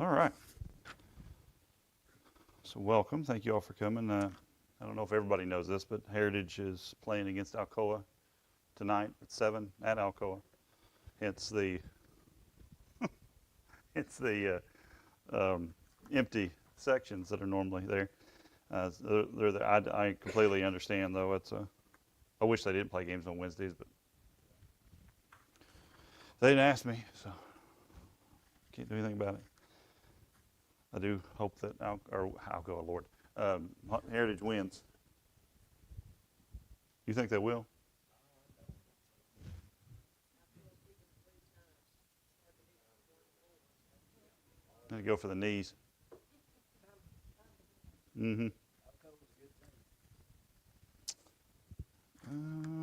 All right. So welcome. Thank you all for coming. I don't know if everybody knows this, but Heritage is playing against Alcoa tonight at 7 at Alcoa. It's the empty sections that are normally there. I completely understand, though. I wish they didn't play games on Wednesdays, but they didn't ask me, so can't do anything about it. I do hope that Alcoa, Lord, Heritage wins. You think they will? I'm going to go for the knees. Mm-hmm.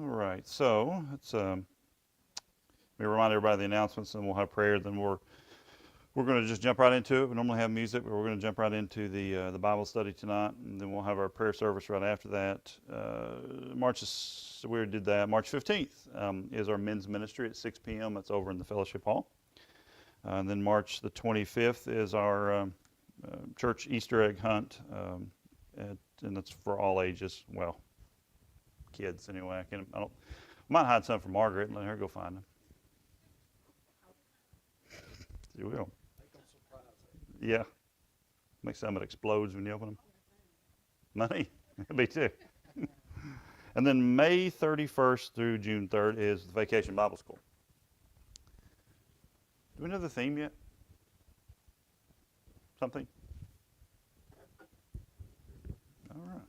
All right. So let's let me remind everybody of the announcements, and we'll have prayer. Then we're going to just jump right into it. We normally have music, but we're going to jump right into the Bible study tonight, and then we'll have our prayer service right after that. March 15th is our men's ministry at 6 p.m. That's over in the fellowship hall. And then March the 25th is our church Easter egg hunt, and it's for all ages. Well, kids anyway. I might hide some for Margaret and let her go find them. She will. Yeah. Make some that explodes when you open them. Money? Me too. And then May 31st through June 3rd is the Vacation Bible School. Do we know the theme yet? Something? All right.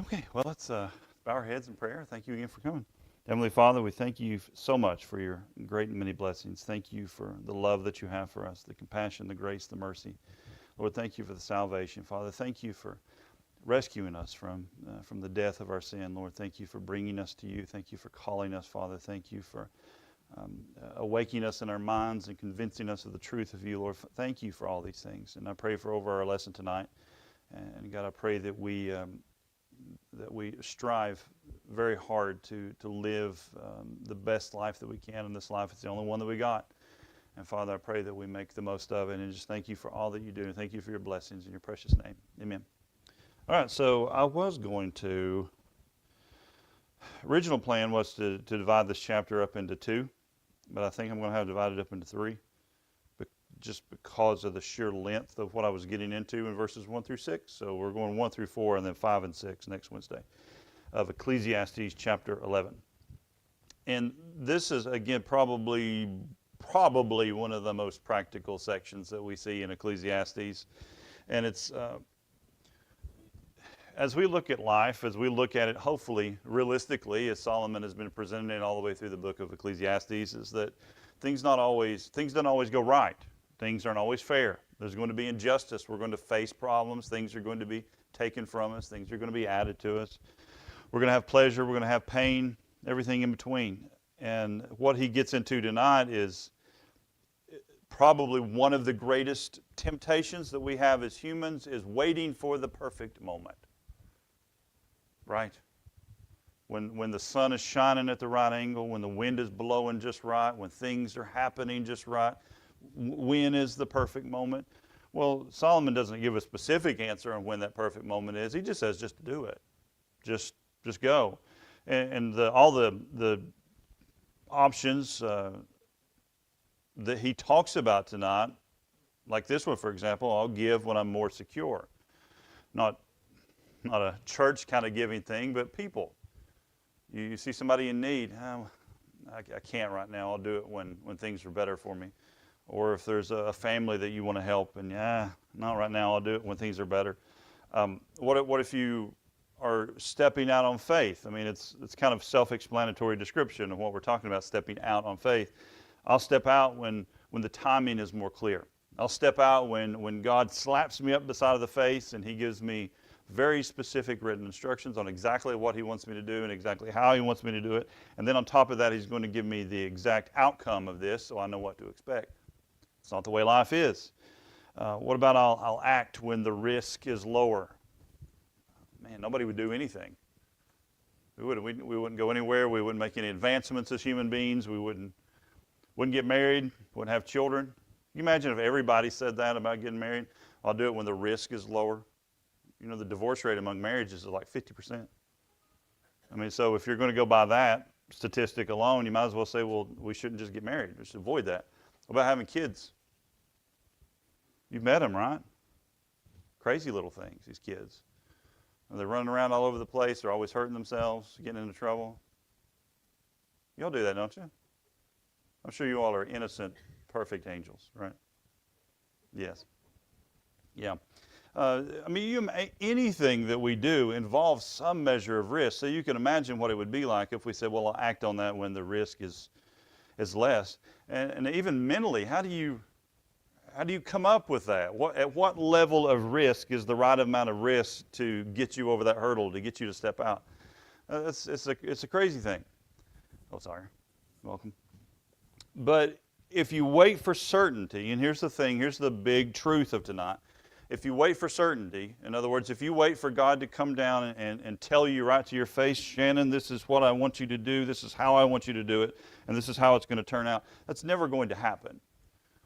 Okay, well, let's bow our heads in prayer. Thank you again for coming. Heavenly Father, we thank you so much for your great and many blessings. Thank you for the love that you have for us, the compassion, the grace, the mercy. Lord, thank you for the salvation. Father, thank you for rescuing us from the death of our sin. Lord, thank you for bringing us to you. Thank you for calling us, Father. Thank you for awakening us in our minds and convincing us of the truth of you, Lord. Thank you for all these things. And I pray for over our lesson tonight. And God, I pray that we strive very hard to live the best life that we can in this life. It's the only one that we got. And Father, I pray that we make the most of it. And just thank you for all that you do. And thank you for your blessings in your precious name. Amen. All right, so I was going to, original plan was to divide this chapter up into two, but I think I'm going to have it divided up into three, just because of the sheer length of what I was getting into in verses 1 through 6. So we're going 1 through 4 and then 5 and 6 next Wednesday of Ecclesiastes chapter 11. And this is, again, probably one of the most practical sections that we see in Ecclesiastes. And it's... as we look at life, as we look at it, hopefully, realistically, as Solomon has been presenting it all the way through the book of Ecclesiastes, is that things don't always go right. Things aren't always fair. There's going to be injustice. We're going to face problems. Things are going to be taken from us. Things are going to be added to us. We're going to have pleasure. We're going to have pain, everything in between. And what he gets into tonight is probably one of the greatest temptations that we have as humans is waiting for the perfect moment. Right? When the sun is shining at the right angle, when the wind is blowing just right, when things are happening just right, when is the perfect moment? Well, Solomon doesn't give a specific answer on when that perfect moment is. He just says just to do it. Just go. And all the options that he talks about tonight, like this one, for example, I'll give when I'm more secure. Not a church kind of giving thing, but people. You see somebody in need, I can't right now, I'll do it when things are better for me. Or if there's a family that you want to help, and not right now, I'll do it when things are better. What if you are stepping out on faith? I mean, it's kind of self-explanatory description of what we're talking about, stepping out on faith. I'll step out when the timing is more clear. I'll step out when God slaps me up the side of the face and he gives me very specific written instructions on exactly what he wants me to do and exactly how he wants me to do it. And then on top of that, he's going to give me the exact outcome of this so I know what to expect. It's not the way life is. What about I'll act when the risk is lower? Man, nobody would do anything. We wouldn't go anywhere. We wouldn't make any advancements as human beings. We wouldn't wouldn't get married, wouldn't have children. Can you imagine if everybody said that about getting married? I'll do it when the risk is lower. You know, the divorce rate among marriages is like 50%. I mean, so if you're going to go by that statistic alone, you might as well say, well, we shouldn't just get married. We should avoid that. What about having kids? You've met them, right? Crazy little things, these kids. They're running around all over the place. They're always hurting themselves, getting into trouble. Y'all do that, don't you? I'm sure you all are innocent, perfect angels, right? Yes. Yeah. I mean, anything that we do involves some measure of risk. So you can imagine what it would be like if we said, well, I'll act on that when the risk is less. And even mentally, how do you come up with that? At what level of risk is the right amount of risk to get you over that hurdle, to get you to step out? It's a crazy thing. Oh, sorry. Welcome. But if you wait for certainty, and here's the thing, here's the big truth of tonight. If you wait for certainty, in other words, if you wait for God to come down and tell you right to your face, Shannon, this is what I want you to do, this is how I want you to do it, and this is how it's going to turn out, that's never going to happen.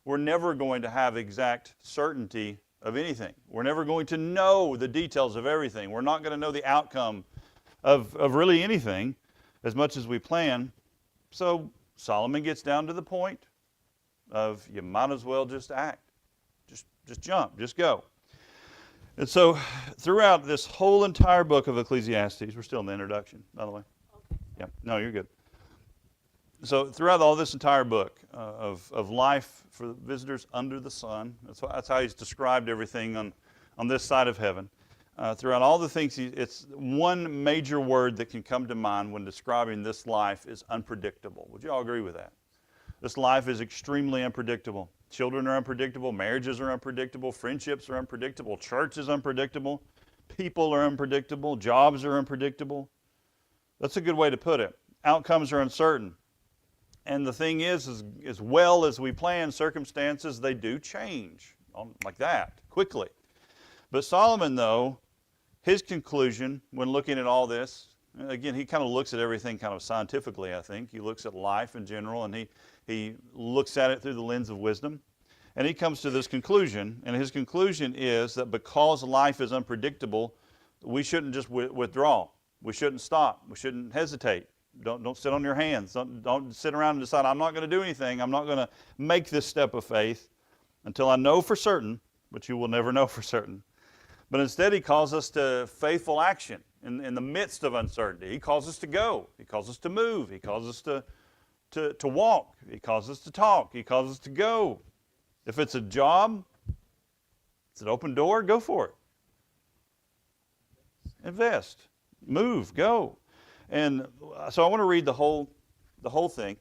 We're never going to have exact certainty of anything. We're never going to know the details of everything. We're not going to know the outcome of really anything as much as we plan. So Solomon gets down to the point of you might as well just act. Just jump, just go. And so throughout this whole entire book of Ecclesiastes, we're still in the introduction, by the way. Okay. Yeah, no, you're good. So throughout all this entire book of life for the visitors under the sun, that's how he's described everything on this side of heaven. Throughout all the things, it's one major word that can come to mind when describing this life is unpredictable. Would you all agree with that? This life is extremely unpredictable. Children are unpredictable. Marriages are unpredictable. Friendships are unpredictable. Church is unpredictable. People are unpredictable. Jobs are unpredictable. That's a good way to put it. Outcomes are uncertain. And the thing is as well as we plan, circumstances, they do change like that, quickly. But Solomon, though, his conclusion when looking at all this, again, he kind of looks at everything kind of scientifically, I think. He looks at life in general, and he looks at it through the lens of wisdom. And he comes to this conclusion, and his conclusion is that because life is unpredictable, we shouldn't just withdraw. We shouldn't stop. We shouldn't hesitate. Don't sit on your hands. Don't sit around and decide, I'm not going to do anything. I'm not going to make this step of faith until I know for certain, but you will never know for certain. But instead, he calls us to faithful action in the midst of uncertainty. He calls us to go. He calls us to move. He calls us to walk. He calls us to talk. He calls us to go. If it's a job, it's an open door, go for it. Invest. Move. Go. And so I want to read the whole thing,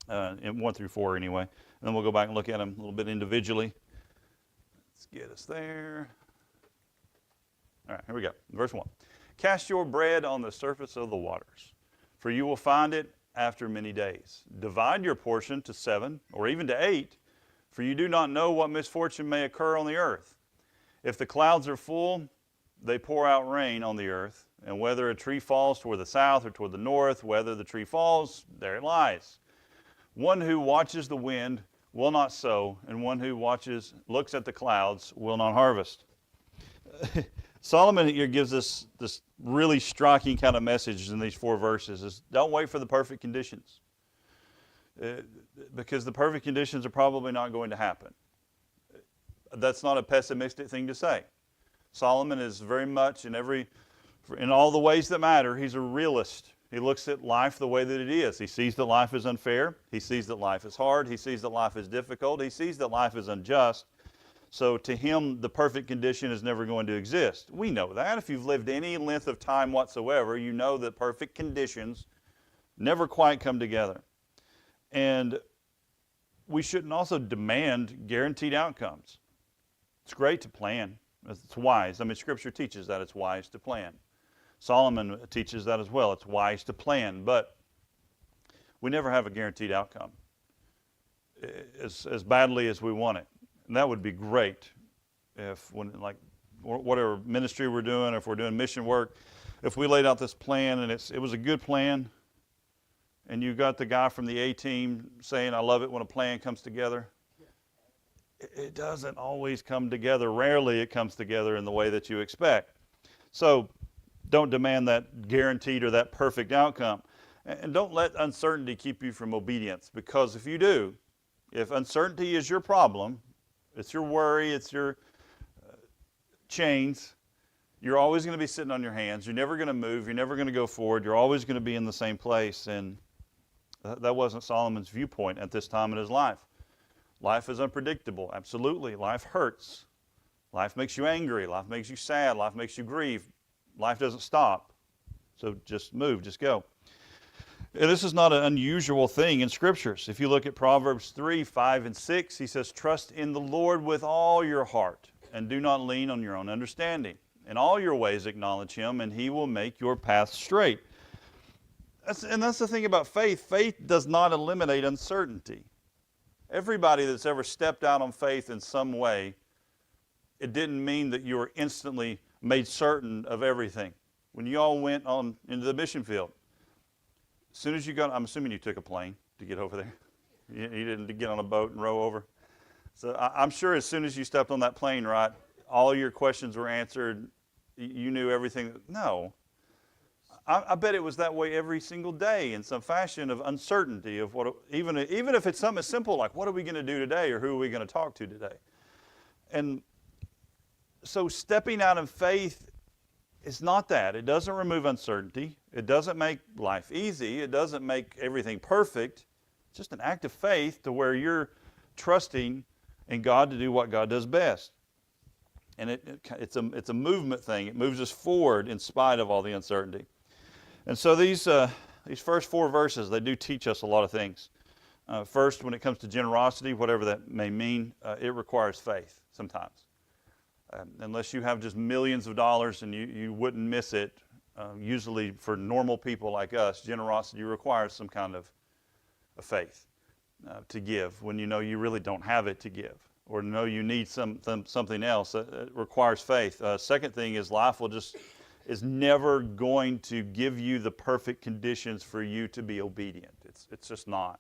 in 1 through 4 anyway, and then we'll go back and look at them a little bit individually. Let's get us there. All right, here we go. Verse 1. Cast your bread on the surface of the waters, for you will find it after many days. Divide your portion to 7 or even to 8, for you do not know what misfortune may occur on the earth. If the clouds are full, they pour out rain on the earth, and whether a tree falls toward the south or toward the north, whether the tree falls, there it lies. One who watches the wind will not sow, and one who looks at the clouds will not harvest. Solomon here gives us this really striking kind of message in these 4 verses, is don't wait for the perfect conditions. Because the perfect conditions are probably not going to happen. That's not a pessimistic thing to say. Solomon is very much in all the ways that matter, he's a realist. He looks at life the way that it is. He sees that life is unfair. He sees that life is hard. He sees that life is difficult. He sees that life is unjust. So to him, the perfect condition is never going to exist. We know that. If you've lived any length of time whatsoever, you know that perfect conditions never quite come together. And we shouldn't also demand guaranteed outcomes. It's great to plan. It's wise. I mean, Scripture teaches that it's wise to plan. Solomon teaches that as well. It's wise to plan, but we never have a guaranteed outcome as badly as we want it. And that would be great if, whatever ministry we're doing, if we're doing mission work, if we laid out this plan and it was a good plan, and you got the guy from the A-team saying, I love it when a plan comes together. It doesn't always come together. Rarely it comes together in the way that you expect. So don't demand that guaranteed or that perfect outcome. And don't let uncertainty keep you from obedience, because if you do, if uncertainty is your problem, it's your worry, it's your chains, you're always going to be sitting on your hands. You're never going to move. You're never going to go forward. You're always going to be in the same place. And that wasn't Solomon's viewpoint at this time in his life. Life is unpredictable. Absolutely. Life hurts. Life makes you angry. Life makes you sad. Life makes you grieve. Life doesn't stop. So just move. Just go. And this is not an unusual thing in Scriptures. If you look at Proverbs 3, 5, and 6, he says, trust in the Lord with all your heart, and do not lean on your own understanding. In all your ways acknowledge Him, and He will make your path straight. That's the thing about faith. Faith does not eliminate uncertainty. Everybody that's ever stepped out on faith in some way, it didn't mean that you were instantly made certain of everything. When you all went on into the mission field, as soon as you got, I'm assuming you took a plane to get over there. You didn't get on a boat and row over. So I'm sure as soon as you stepped on that plane, right, all your questions were answered. You knew everything. No. I bet it was that way every single day in some fashion of uncertainty of what, even if it's something as simple like, what are we going to do today, or who are we going to talk to today? And so stepping out in faith is not that. It doesn't remove uncertainty. It doesn't make life easy. It doesn't make everything perfect. It's just an act of faith to where you're trusting in God to do what God does best. And it's a movement thing. It moves us forward in spite of all the uncertainty. And so these first 4 verses, they do teach us a lot of things. First, when it comes to generosity, whatever that may mean, it requires faith sometimes. Unless you have just millions of dollars and you wouldn't miss it, usually for normal people like us, generosity requires some kind of faith to give when you know you really don't have it to give, or know you need something else. It requires faith. Second thing is life is never going to give you the perfect conditions for you to be obedient. It's just not.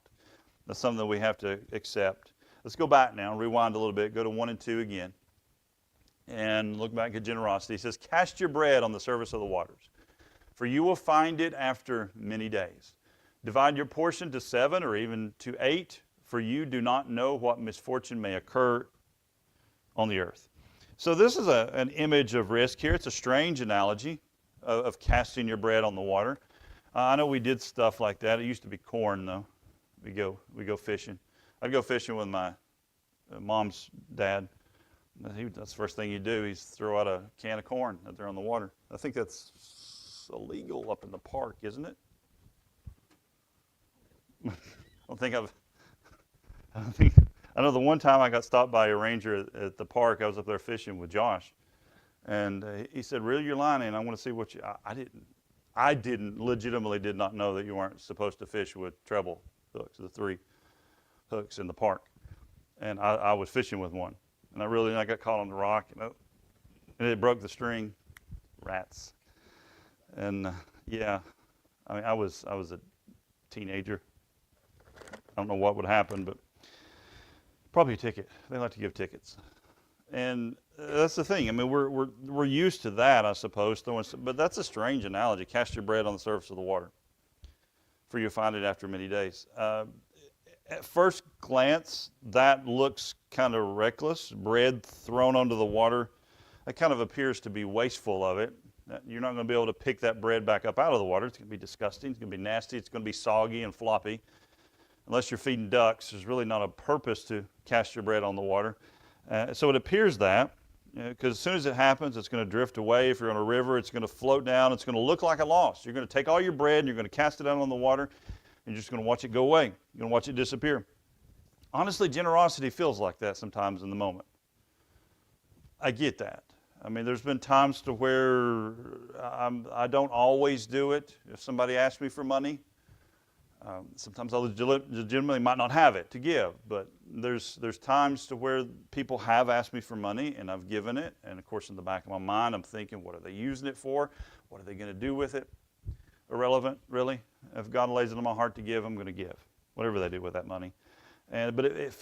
That's something that we have to accept. Let's go back now, rewind a little bit, go to 1 and 2 again, and look back at generosity. He says, cast your bread on the surface of the waters, for you will find it after many days. Divide your portion to 7 or even to 8, for you do not know what misfortune may occur on the earth. So this is an image of risk here. It's a strange analogy of casting your bread on the water. I know we did stuff like that. It used to be corn, though. We go fishing. I'd go fishing with my mom's dad. That's the first thing he'd do. He's throw out a can of corn out there on the water. I think that's illegal up in the park, isn't it? I know the one time I got stopped by a ranger at the park. I was up there fishing with Josh, and he said, "Reel your line in. I want to see what you." I legitimately did not know that you weren't supposed to fish with treble hooks, the 3 hooks in the park, and I was fishing with one, and I got caught on the rock, and it broke the string. Rats, and yeah, I mean I was a teenager. I don't know what would happen, but probably a ticket. They like to give tickets, and that's the thing. I mean, we're used to that, I suppose. But that's a strange analogy. Cast your bread on the surface of the water, for you'll find it after many days. At first glance, that looks kind of reckless. Bread thrown onto the water, that kind of appears to be wasteful of it. You're not going to be able to pick that bread back up out of the water. It's going to be disgusting. It's going to be nasty. It's going to be soggy and floppy. Unless you're feeding ducks, there's really not a purpose to cast your bread on the water. So it appears that, because as soon as it happens, it's going to drift away. If you're on a river, it's going to float down. It's going to look like a loss. You're going to take all your bread and you're going to cast it out on the water, and you're just going to watch it go away. You're going to watch it disappear. Honestly, generosity feels like that sometimes in the moment. I get that. I mean, there's been times to where I don't always do it. If somebody asks me for money, sometimes I legitimately might not have it to give, but there's times to where people have asked me for money and I've given it, and of course in the back of my mind I'm thinking, what are they using it for? What are they going to do with it? Irrelevant, really. If God lays it on my heart to give, I'm going to give. Whatever they do with that money. But it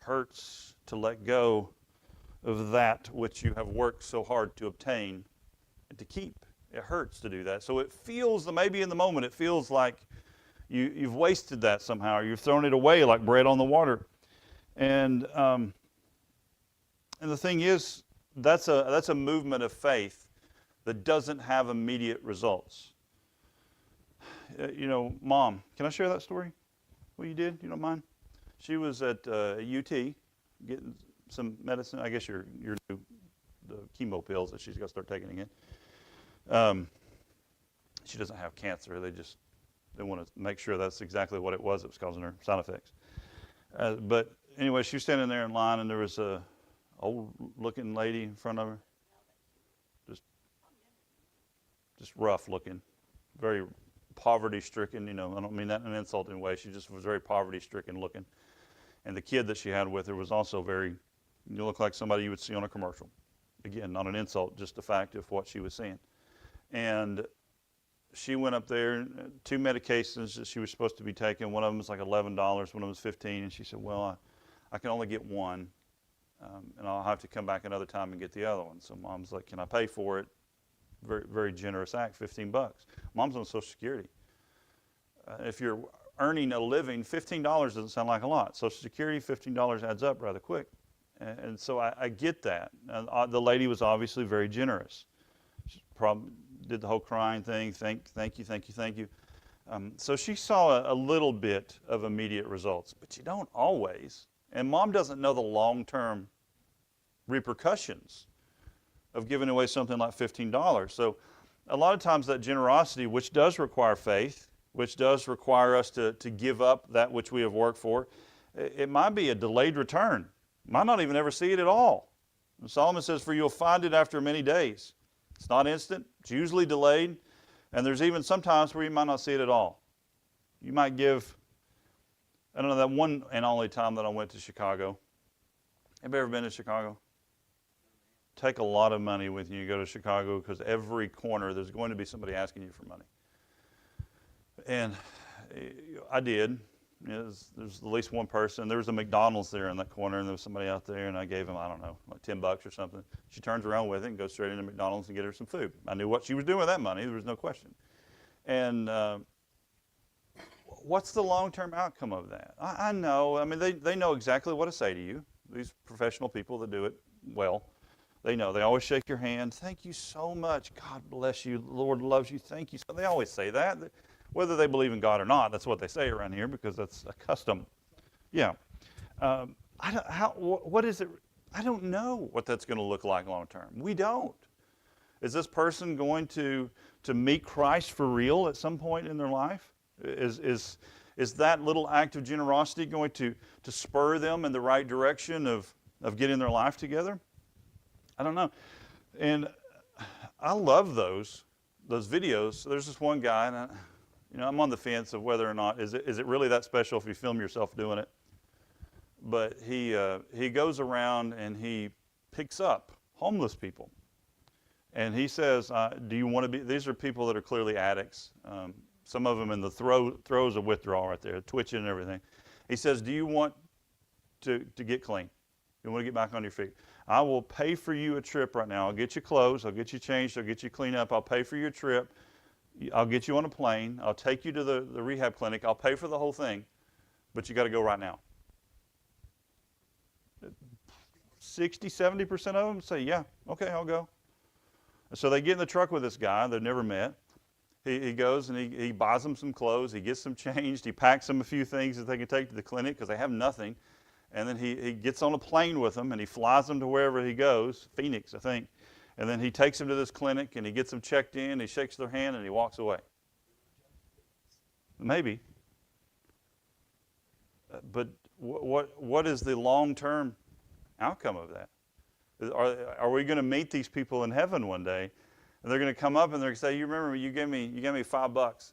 hurts to let go of that which you have worked so hard to obtain and to keep. It hurts to do that. So it feels, maybe in the moment, it feels like you've wasted that somehow, or you've thrown it away like bread on the water. And the thing is, that's a movement of faith that doesn't have immediate results. Mom, can I share that story? What you did? You don't mind? She was at UT getting some medicine. I guess your new the chemo pills that she's got to start taking again. She doesn't have cancer. They want to make sure that's exactly what it was that was causing her side effects. But anyway, she was standing there in line, and there was a old-looking lady in front of her, just rough-looking, very poverty-stricken. I don't mean that in an insulting way. She just was very poverty-stricken looking. And the kid that she had with her was also you look like somebody you would see on a commercial. Again, not an insult, just a fact of what she was seeing. And she went up there, 2 medications that she was supposed to be taking. One of them was like $11, one of them was $15. And she said, well, I can only get one, and I'll have to come back another time and get the other one. So Mom's like, can I pay for it? Very, very generous act, $15. Mom's on Social Security. If you're earning a living, $15 doesn't sound like a lot. Social Security, $15 adds up rather quick. And so I get that. And the lady was obviously very generous. She probably did the whole crying thing, thank you. So she saw a little bit of immediate results, but you don't always. And Mom doesn't know the long-term repercussions of giving away something like $15. So a lot of times that generosity, which does require faith, which does require us to give up that which we have worked for, it might be a delayed return. Might not even ever see it at all. And Solomon says, for you'll find it after many days. It's not instant. It's usually delayed. And there's even some times where you might not see it at all. You might give, I don't know, that one and only time that I went to Chicago. Have you ever been to Chicago? Take a lot of money with you. You go to Chicago because every corner there's going to be somebody asking you for money. And I did. There's at least one person. There was a McDonald's there in that corner, and there was somebody out there, and I gave him, I don't know, like $10 or something. She turns around with it and goes straight into McDonald's and get her some food. I knew what she was doing with that money. There was no question. And what's the long-term outcome of that? I know. I mean, they know exactly what to say to you. These professional people that do it well. They know. They always shake your hand. Thank you so much. God bless you. The Lord loves you. Thank you. So they always say that. Whether they believe in God or not, that's what they say around here because that's a custom. Yeah. What is it? I don't know what that's going to look like long term. We don't. Is this person going to meet Christ for real at some point in their life? Is that little act of generosity going to spur them in the right direction of getting their life together? I don't know. And I love those videos. So there's this one guy, and I'm on the fence of whether or not, is it really that special if you film yourself doing it? But he goes around and he picks up homeless people. And he says, do you want to be, these are people that are clearly addicts. Some of them in the throes of withdrawal right there, twitching and everything. He says, do you want to get clean? You want to get back on your feet? I will pay for you a trip right now. I'll get you clothes. I'll get you changed. I'll get you cleaned up. I'll pay for your trip. I'll get you on a plane. I'll take you to the rehab clinic. I'll pay for the whole thing. But you got to go right now. 60, 70% of them say, yeah, okay, I'll go. So they get in the truck with this guy they've never met. He goes and he buys them some clothes. He gets them changed. He packs them a few things that they can take to the clinic because they have nothing. And then he gets on a plane with them and he flies them to wherever he goes, Phoenix, I think. And then he takes them to this clinic and he gets them checked in. He shakes their hand and he walks away. Maybe. But what is the long-term outcome of that? Are we going to meet these people in heaven one day, and they're going to come up and they're going to say, "You remember you gave me $5.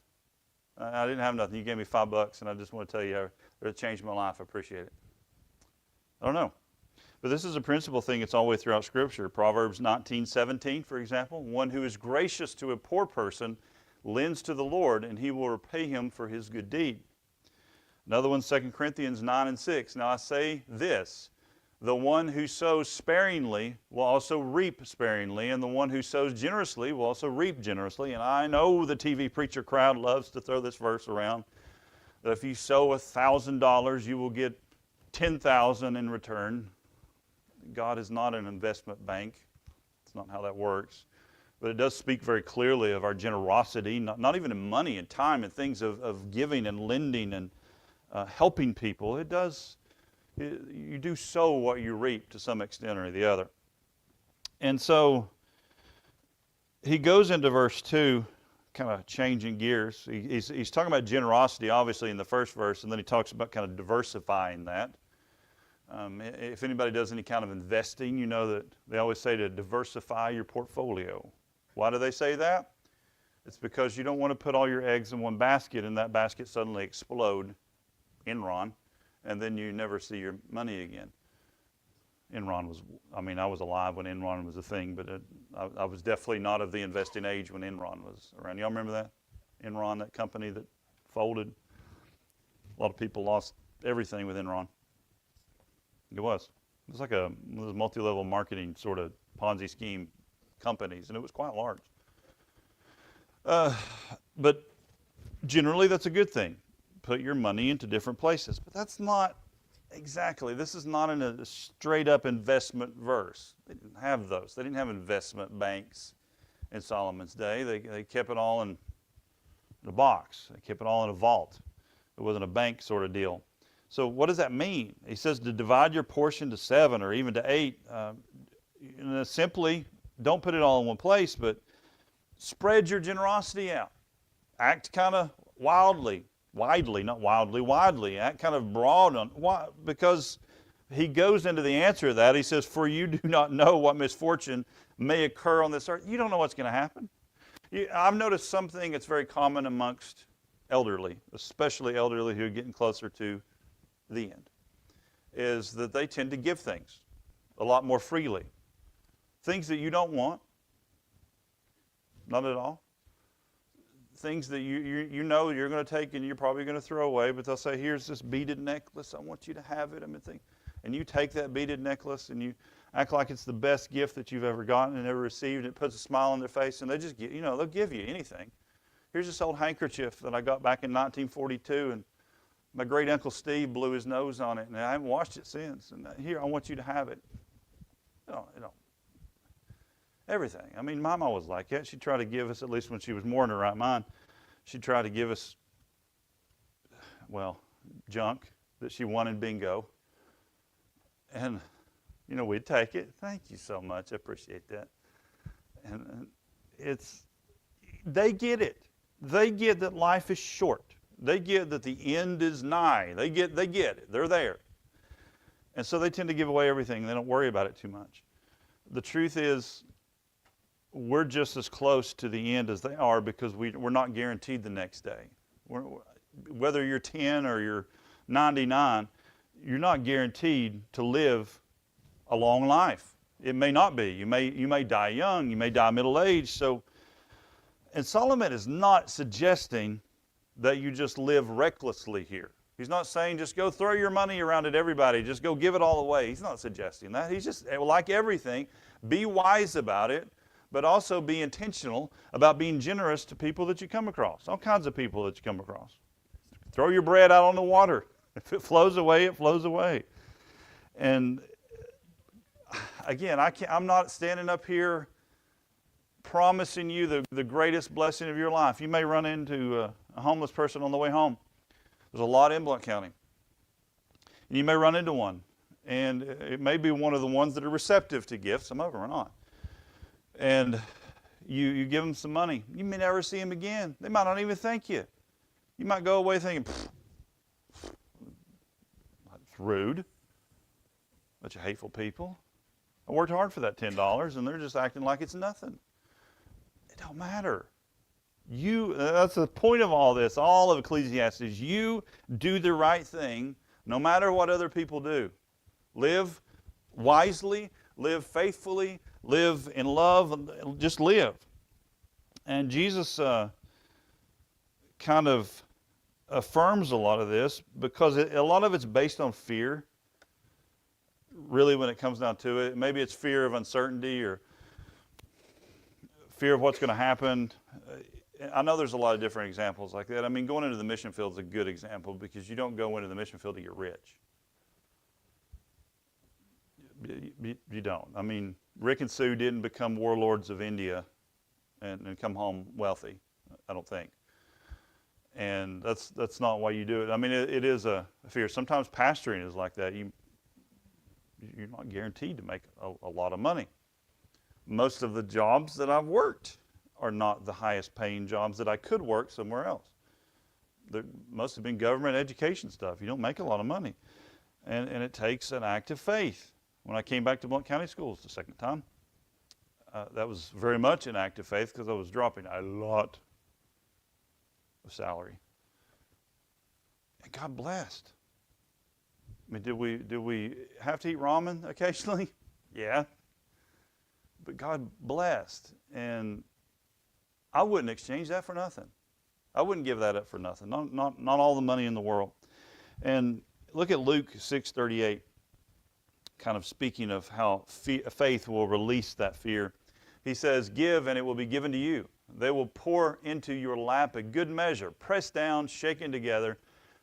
I didn't have nothing. You gave me $5, and I just want to tell you how it changed my life. I appreciate it." I don't know, but this is a principal thing. It's all the way throughout Scripture. Proverbs 19:17, for example, one who is gracious to a poor person lends to the Lord, and he will repay him for his good deed. Another one, 2 Corinthians 9:6. Now I say this, the one who sows sparingly will also reap sparingly, and the one who sows generously will also reap generously. And I know the TV preacher crowd loves to throw this verse around, that if you sow $1,000, you will get 10,000 in return. God is not an investment bank. It's not how that works. But it does speak very clearly of our generosity, not even in money and time and things of giving and lending and helping people. It does. You do sow what you reap to some extent or the other. And so he goes into verse 2, kind of changing gears. He's talking about generosity, obviously, in the first verse, and then he talks about kind of diversifying that. If anybody does any kind of investing, you know that they always say to diversify your portfolio. Why do they say that? It's because you don't want to put all your eggs in one basket and that basket suddenly explode, Enron, and then you never see your money again. Enron was, I was alive when Enron was a thing, but I was definitely not of the investing age when Enron was around. Y'all remember that? Enron, that company that folded? A lot of people lost everything with Enron. It was like one of those multi-level marketing sort of Ponzi scheme companies, and it was quite large. But generally, that's a good thing. Put your money into different places. But that's not exactly, this is not in a straight-up investment verse. They didn't have those. They didn't have investment banks in Solomon's day. They kept it all in a box. They kept it all in a vault. It wasn't a bank sort of deal. So what does that mean? He says to divide your portion to 7 or even to 8. Simply, don't put it all in one place, but spread your generosity out. Act kind of widely. Act kind of broad on why, because he goes into the answer to that. He says, for you do not know what misfortune may occur on this earth. You don't know what's going to happen. I've noticed something that's very common amongst elderly, especially elderly who are getting closer to the end, is that they tend to give things a lot more freely. Things that you don't want, not at all. Things that you know you're going to take and you're probably going to throw away, but they'll say, here's this beaded necklace, I want you to have it. And you take that beaded necklace and you act like it's the best gift that you've ever gotten and ever received, and it puts a smile on their face, and they just give, they'll give you anything. Here's this old handkerchief that I got back in 1942, and my great Uncle Steve blew his nose on it, and I haven't washed it since. And here, I want you to have it. Everything. Mama was like that. She tried to give us, at least when she was more in her right mind, she tried to give us, junk that she won in bingo. And, we'd take it. Thank you so much. I appreciate that. And they get it. They get that life is short. They get that the end is nigh. They get it. They're there. And so they tend to give away everything. They don't worry about it too much. The truth is, we're just as close to the end as they are because we're not guaranteed the next day. Whether you're 10 or you're 99, you're not guaranteed to live a long life. It may not be. You may die young. You may die middle-aged. And Solomon is not suggesting that you just live recklessly here. He's not saying just go throw your money around at everybody, just go give it all away. He's not suggesting that. He's just, like everything, be wise about it, but also be intentional about being generous to people that you come across, all kinds of people that you come across. Throw your bread out on the water. If it flows away, it flows away. And again, I'm not standing up here promising you the greatest blessing of your life. You may run into a homeless person on the way home. There's a lot in Blount County. You may run into one, and it may be one of the ones that are receptive to gifts. Some of them are not. And you give them some money. You may never see them again. They might not even thank you. You might go away thinking, that's rude. Bunch of hateful people. I worked hard for that $10, and they're just acting like it's nothing. It don't matter. That's the point of all this, all of Ecclesiastes. You do the right thing no matter what other people do. Live wisely, live faithfully, live in love, just live. And Jesus kind of affirms a lot of this because a lot of it's based on fear. Really, when it comes down to it, maybe it's fear of uncertainty or fear of what's going to happen. I know there's a lot of different examples like that. I mean, going into the mission field is a good example because you don't go into the mission field to get rich. You don't. I mean, Rick and Sue didn't become warlords of India and come home wealthy, I don't think. And that's not why you do it. I mean, it is a fear. Sometimes pastoring is like that. You're not guaranteed to make a lot of money. Most of the jobs that I've worked are not the highest paying jobs that I could work somewhere else. Most have been government education stuff. You don't make a lot of money. And it takes an act of faith. When I came back to Blount County Schools the second time, that was very much an act of faith because I was dropping a lot of salary. And God blessed. I mean, did we have to eat ramen occasionally? Yeah. But God blessed. And I wouldn't exchange that for nothing. I wouldn't give that up for nothing. Not all the money in the world. And look at Luke 6:38. Kind of speaking of how faith will release that fear. He says, give and it will be given to you. They will pour into your lap a good measure, pressed down, shaken together,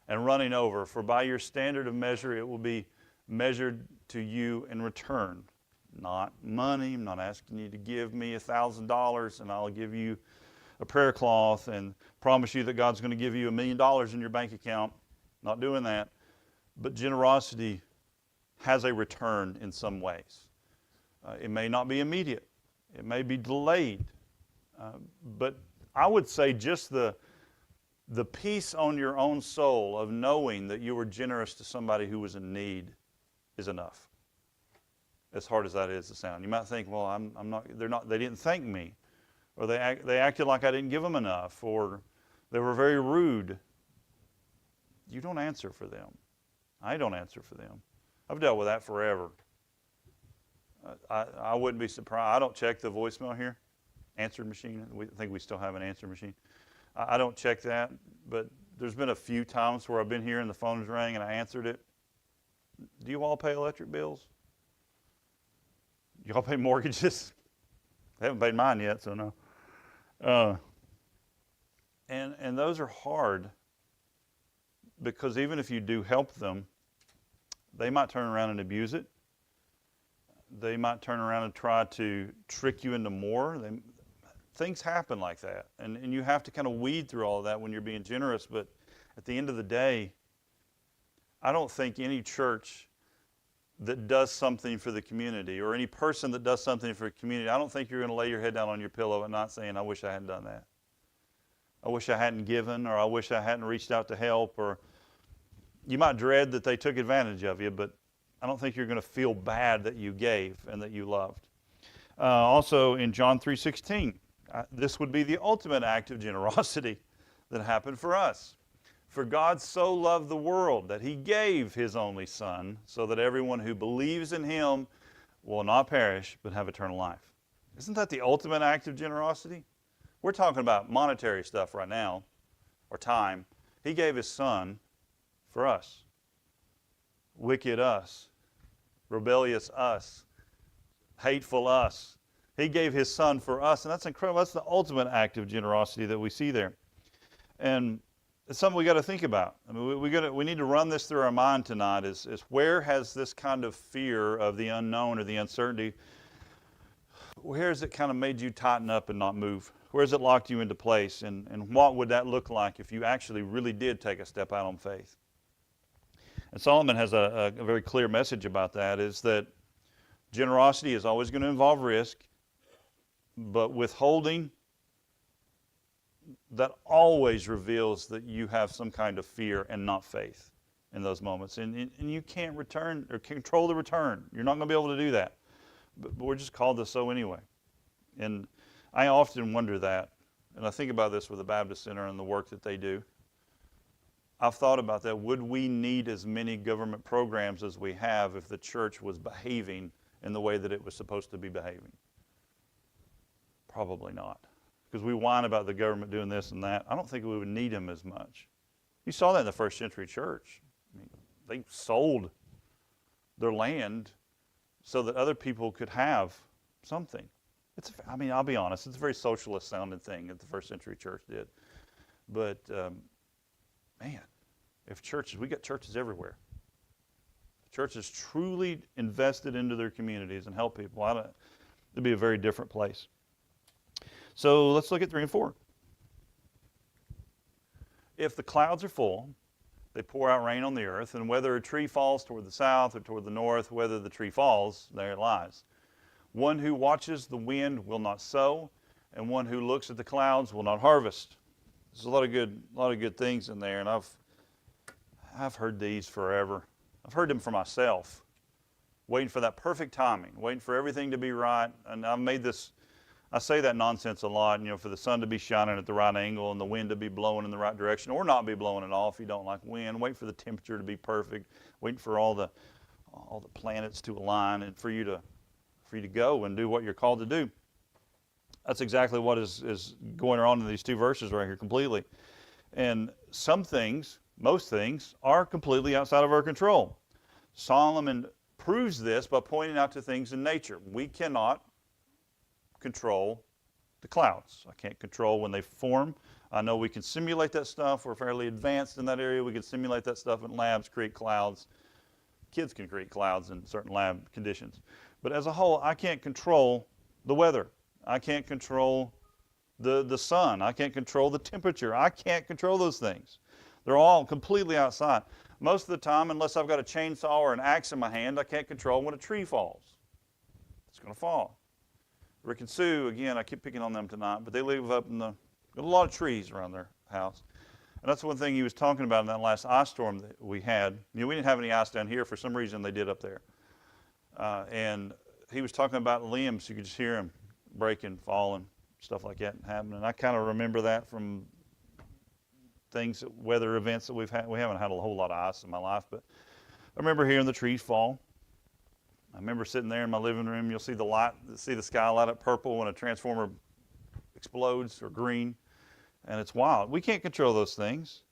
and running over. For by your standard of measure it will be measured to you in return. Not money. I'm not asking you to give me $1,000 and I'll give you a prayer cloth and promise you that God's going to give you $1 million in your bank account. Not doing that. But generosity has a return in some ways. It may not be immediate. It may be delayed. But I would say just the peace on your own soul of knowing that you were generous to somebody who was in need is enough. As hard as that is to sound. You might think, well, I'm not, they didn't thank me. Or they acted like I didn't give them enough. Or they were very rude. You don't answer for them. I don't answer for them. I've dealt with that forever. I wouldn't be surprised. I don't check the voicemail here, answer machine. I think we still have an answer machine. I don't check that, but there's been a few times where I've been here and the phone's rang and I answered it. Do you all pay electric bills? You all pay mortgages? They haven't paid mine yet, so no. And those are hard because even if you do help them, they might turn around and abuse it. They might turn around and try to trick you into more. Things happen like that. And you have to kind of weed through all of that when you're being generous. But at the end of the day, I don't think any church that does something for the community or any person that does something for a community, I don't think you're going to lay your head down on your pillow and not saying, I wish I hadn't done that. I wish I hadn't given, or I wish I hadn't reached out to help, or you might dread that they took advantage of you, but I don't think you're going to feel bad that you gave and that you loved. Also in John 3:16, this would be the ultimate act of generosity that happened for us. For God so loved the world that he gave his only Son so that everyone who believes in him will not perish but have eternal life. Isn't that the ultimate act of generosity? We're talking about monetary stuff right now, or time. He gave his Son for us. Wicked us. Rebellious us. Hateful us. He gave his Son for us, and that's incredible. That's the ultimate act of generosity that we see there. And it's something we got to think about. I mean, we need to run this through our mind tonight is where has this kind of fear of the unknown or the uncertainty, where has it kind of made you tighten up and not move? Where has it locked you into place? And what would that look like if you actually really did take a step out on faith? And Solomon has a very clear message about that, is that generosity is always going to involve risk, but withholding, that always reveals that you have some kind of fear and not faith in those moments. And you can't return or control the return. You're not going to be able to do that. But we're just called to sow anyway. And I often wonder that, and I think about this with the Baptist Center and the work that they do. I've thought about that. Would we need as many government programs as we have if the church was behaving in the way that it was supposed to be behaving? Probably not. because we whine about the government doing this and that. I don't think we would need them as much. You saw that in the first century church. I mean, they sold their land so that other people could have something. I'll be honest, it's a very socialist sounding thing that the first century church did. But, man, we got churches everywhere. Churches truly invested into their communities and help people. It'd be a very different place. So let's look at 3 and 4. If the clouds are full, they pour out rain on the earth, and whether a tree falls toward the south or toward the north, whether the tree falls, there it lies. One who watches the wind will not sow, and one who looks at the clouds will not harvest. There's a lot of good things in there, and I've heard these forever. I've heard them for myself, waiting for that perfect timing, waiting for everything to be right. And I say that nonsense a lot, for the sun to be shining at the right angle and the wind to be blowing in the right direction, or not be blowing at all if you don't like wind. Wait for the temperature to be perfect, waiting for all the planets to align and for you to go and do what you're called to do. That's exactly what is going on in these 2 verses right here completely. And most things are completely outside of our control. Solomon proves this by pointing out to things in nature. We cannot control the clouds. I can't control when they form. I know we can simulate that stuff. We're fairly advanced in that area. We can simulate that stuff in labs, create clouds. Kids can create clouds in certain lab conditions. But as a whole, I can't control the weather. I can't control the sun. I can't control the temperature. I can't control those things. They're all completely outside. Most of the time, unless I've got a chainsaw or an axe in my hand, I can't control when a tree falls. It's going to fall. Rick and Sue, again, I keep picking on them tonight, but they live up in got a lot of trees around their house. And that's one thing he was talking about in that last ice storm that we had. We didn't have any ice down here. For some reason, they did up there. And he was talking about limbs. You could just hear them breaking, falling, stuff like that happening. And I kind of remember that from weather events that we've had. We haven't had a whole lot of ice in my life, but I remember hearing the trees fall. I remember sitting there in my living room. You'll see the sky light up purple when a transformer explodes, or green, and it's wild. We can't control those things.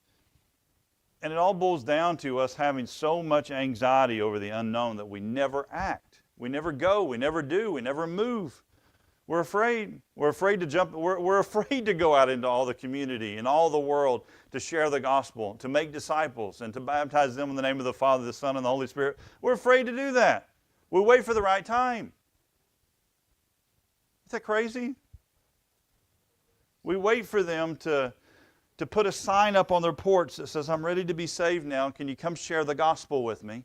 And it all boils down to us having so much anxiety over the unknown that we never act. We never go. We never do. We never move. We're afraid. We're afraid to jump. We're afraid to go out into all the community and all the world to share the gospel, to make disciples, and to baptize them in the name of the Father, the Son, and the Holy Spirit. We're afraid to do that. We wait for the right time. Is that crazy? We wait for them to put a sign up on their porch that says, "I'm ready to be saved now. Can you come share the gospel with me?"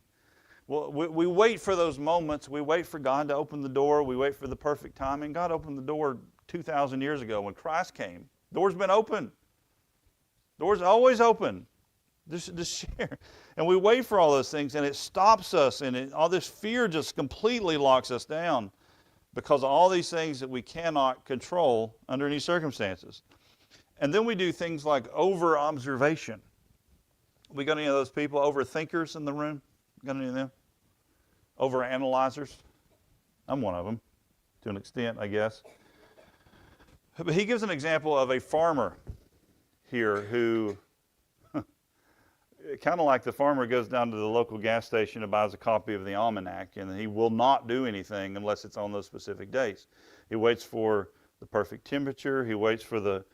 Well, we wait for those moments. We wait for God to open the door. We wait for the perfect timing. God opened the door 2,000 years ago when Christ came. Door's been open. Door's always open. Just share. And we wait for all those things, and it stops us, and all this fear just completely locks us down because of all these things that we cannot control under any circumstances. And then we do things like over-observation. We got any of those people, overthinkers in the room? Got any of them? Over-analyzers? I'm one of them, to an extent, I guess. But he gives an example of a farmer here who, kind of like the farmer goes down to the local gas station and buys a copy of the almanac, and he will not do anything unless it's on those specific days. He waits for the perfect temperature. He waits for the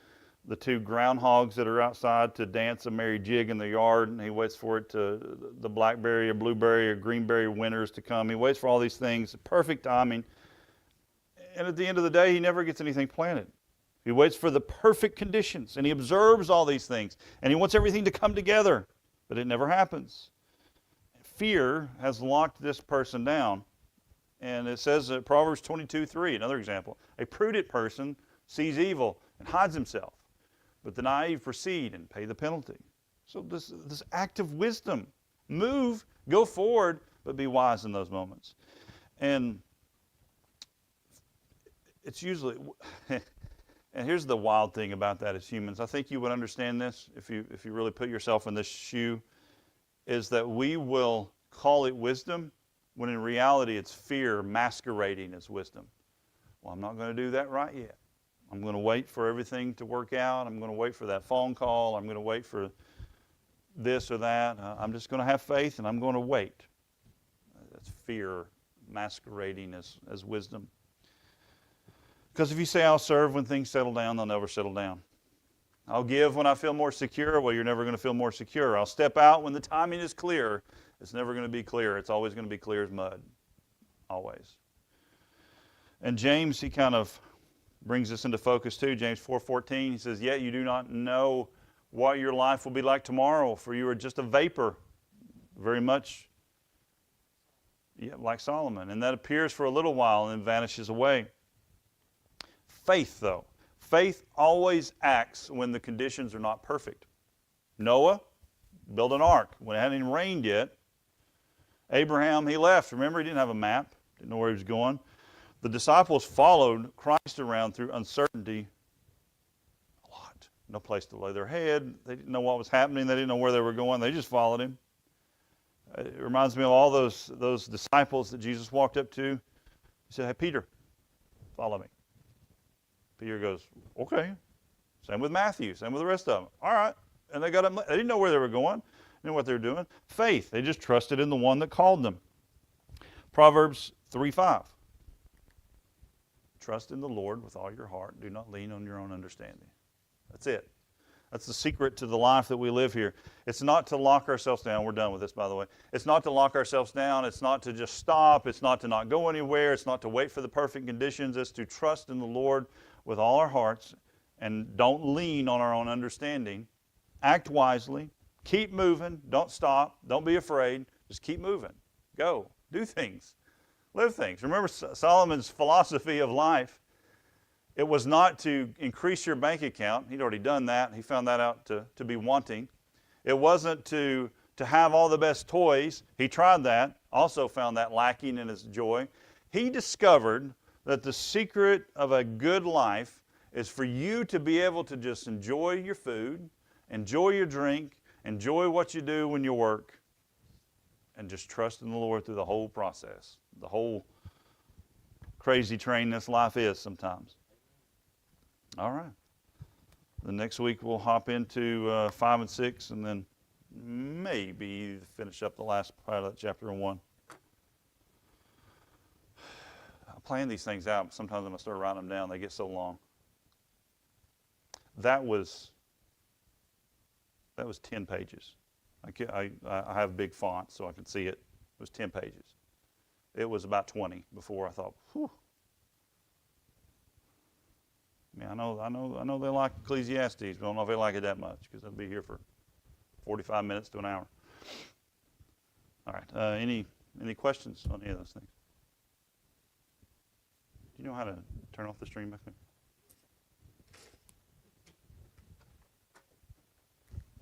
2 groundhogs that are outside to dance a merry jig in the yard, and he waits for the blackberry or blueberry or greenberry winters to come. He waits for all these things, perfect timing. And at the end of the day, he never gets anything planted. He waits for the perfect conditions, and he observes all these things, and he wants everything to come together, but it never happens. Fear has locked this person down, and it says Proverbs 22:3, another example, a prudent person sees evil and hides himself, but the naive proceed and pay the penalty. So this act of wisdom, move, go forward, but be wise in those moments. And it's usually, and here's the wild thing about that as humans, I think you would understand this if you really put yourself in this shoe, is that we will call it wisdom when in reality it's fear masquerading as wisdom. Well, I'm not going to do that right yet. I'm going to wait for everything to work out. I'm going to wait for that phone call. I'm going to wait for this or that. I'm just going to have faith, and I'm going to wait. That's fear masquerading as wisdom. Because if you say, I'll serve when things settle down, they'll never settle down. I'll give when I feel more secure. Well, you're never going to feel more secure. I'll step out when the timing is clear. It's never going to be clear. It's always going to be clear as mud. Always. And James, he kind of brings this into focus too. James 4:14, he says, yet you do not know what your life will be like tomorrow, for you are just a vapor, very much like Solomon. And that appears for a little while and then vanishes away. Faith, though. Faith always acts when the conditions are not perfect. Noah built an ark when it hadn't even rained yet. Abraham, he left. Remember, he didn't have a map. Didn't know where he was going. The disciples followed Christ around through uncertainty a lot. No place to lay their head. They didn't know what was happening. They didn't know where they were going. They just followed him. It reminds me of all those disciples that Jesus walked up to. He said, hey, Peter, follow me. Peter goes, okay. Same with Matthew. Same with the rest of them. All right. And they got up. They didn't know where they were going. They knew what they were doing. Faith. They just trusted in the one that called them. Proverbs 3:5. Trust in the Lord with all your heart. Do not lean on your own understanding. That's it. That's the secret to the life that we live here. It's not to lock ourselves down. We're done with this, by the way. It's not to lock ourselves down. It's not to just stop. It's not to not go anywhere. It's not to wait for the perfect conditions. It's to trust in the Lord with all our hearts and don't lean on our own understanding. Act wisely. Keep moving. Don't stop. Don't be afraid. Just keep moving. Go. Do things. Live things. Remember Solomon's philosophy of life. It was not to increase your bank account. He'd already done that. He found that out to be wanting. It wasn't to have all the best toys. He tried that. Also found that lacking in his joy. He discovered that the secret of a good life is for you to be able to just enjoy your food, enjoy your drink, enjoy what you do when you work, and just trust in the Lord through the whole process, the whole crazy train this life is sometimes. All right. The next week we'll hop into 5 and 6 and then maybe finish up the last part of chapter 1. I plan these things out, but sometimes when I start writing them down, they get so long. That was 10 pages. I have big font so I can see it. It was 10 pages. It was about 20 before I thought, whew. I mean, I know they like Ecclesiastes, but I don't know if they like it that much because I'll be here for 45 minutes to an hour. All right. Any questions on any of those things? Do you know how to turn off the stream back there?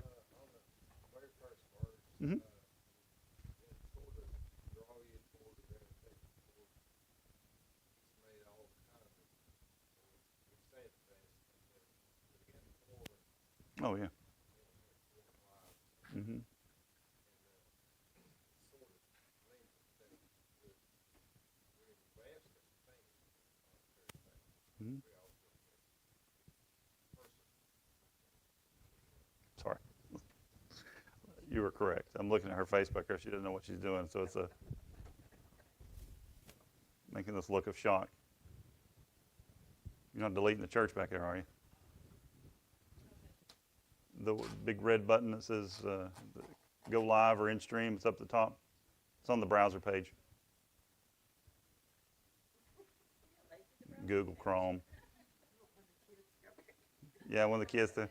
On the very first verse, Mm-hmm. it sort of draw you toward the gravitation toward He's made all kinds of we say it best, but again, Oh, yeah. lives. Mm-hmm. Sort of leans that we're vast as things Mm-hmm. we also person. Sorry. You were correct. I'm looking at her face back there. She doesn't know what she's doing, so it's making this look of shock. You're not deleting the church back there, are you? The big red button that says go live or in stream, it's up the top. It's on the browser page. Google Chrome. Yeah, one of the kids do.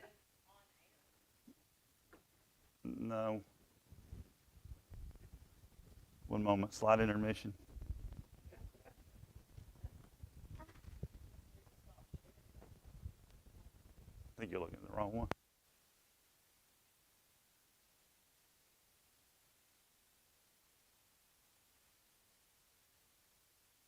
No. One moment, slight intermission. I think you're looking at the wrong one.